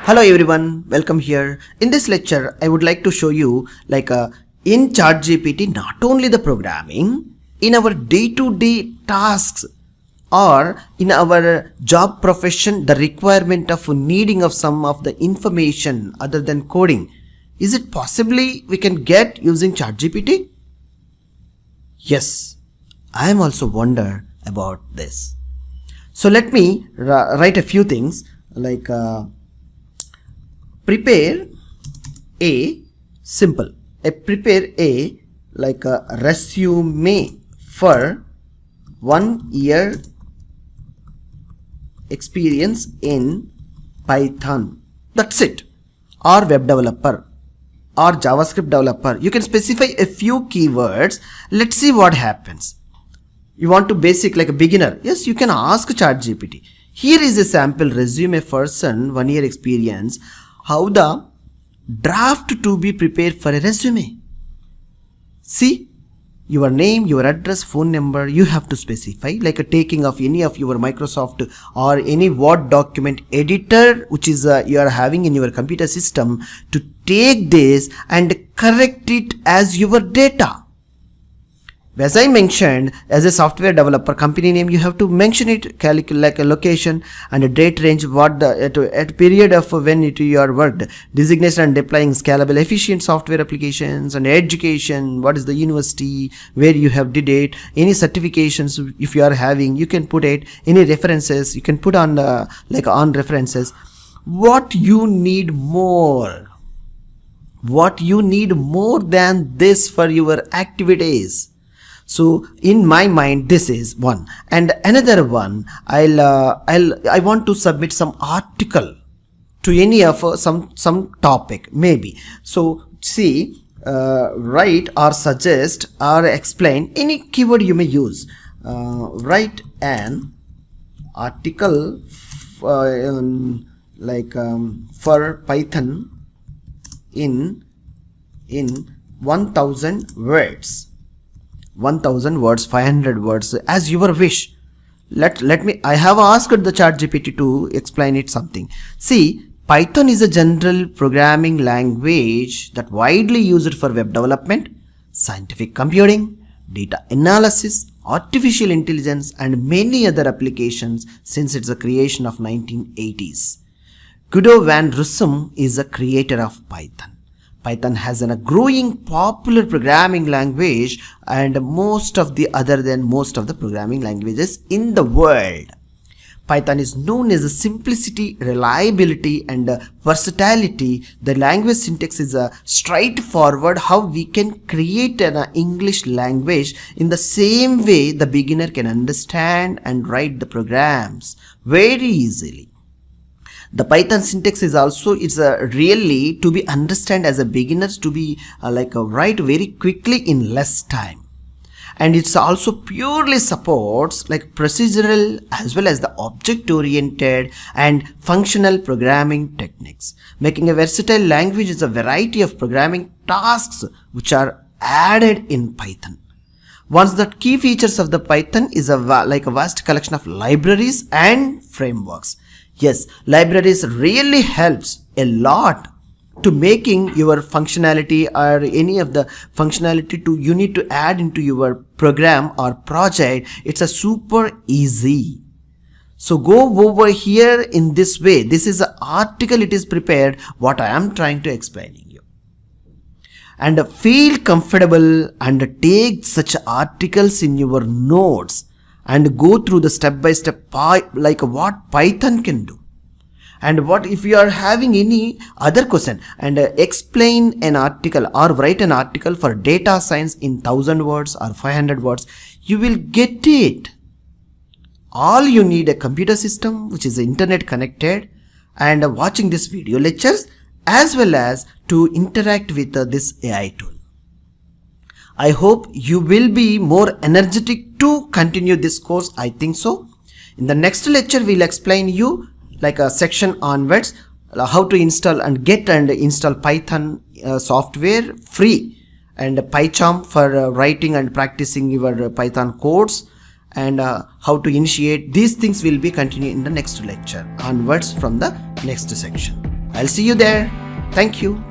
Hello everyone, welcome here. In this lecture, I would like to show you in ChatGPT, not only the programming, in our day-to-day tasks or in our job profession, the requirement of needing of some of the information other than coding. Is it possibly we can get using ChatGPT? Yes, I am also wonder about this. So let me write a few things prepare a simple. Prepare a resume for 1 year experience in Python. That's it. Or web developer or JavaScript developer. You can specify a few keywords. Let's see what happens. You want to basic like a beginner. Yes, you can ask ChatGPT. Here is a sample resume person 1 year experience. How the draft to be prepared for a resume. See, your name, your address, phone number, you have to specify like a taking of any of your Microsoft or any Word document editor which is you are having in your computer system to take this and correct it as your data. As I mentioned, as a software developer, company name, you have to mention it, like a location and a date range, what the at period of when you are worked, designation and deploying scalable, efficient software applications, and education, what is the university, where you have did it, any certifications if you are having, you can put it, any references, you can put on on references. What you need more? What you need more than this for your activities? So in my mind, this is one, and another one. I want to submit some article to any of some topic maybe. So see, write or suggest or explain any keyword you may use. Write an article for Python in 1000 words. 1000 words, 500 words, as your wish. Let me, I have asked the ChatGPT to explain it something. See, Python is a general programming language that widely used for web development, scientific computing, data analysis, artificial intelligence, and many other applications since its creation of 1980s. Guido van Rossum is a creator of Python. Python has a growing popular programming language and most of the programming languages in the world. Python is known as simplicity, reliability, and versatility. The language syntax is straightforward, how we can create an English language in the same way the beginner can understand and write the programs very easily. The Python syntax is also, it's really to be understand as a beginners to be write very quickly in less time. And it's also purely supports like procedural as well as the object oriented and functional programming techniques. Making a versatile language is a variety of programming tasks which are added in Python. Once the key features of the Python is a vast collection of libraries and frameworks. Yes, libraries really helps a lot to making your functionality or any of the functionality to you need to add into your program or project. It's a super easy. So go over here in this way. This is an article, it is prepared what I am trying to explaining you. And feel comfortable and take such articles in your notes and go through the step-by-step what Python can do. And what if you are having any other question and explain an article or write an article for data science in 1000 words or 500 words, you will get it. All you need a computer system which is internet connected and watching this video lectures as well as to interact with this AI tool. I hope you will be more energetic to continue this course. I think so. In the next lecture, we'll explain you like a section onwards how to install and get and install Python software free and PyCharm for writing and practicing your Python codes and how to initiate. These things will be continued in the next lecture onwards from the next section. I'll see you there. Thank you.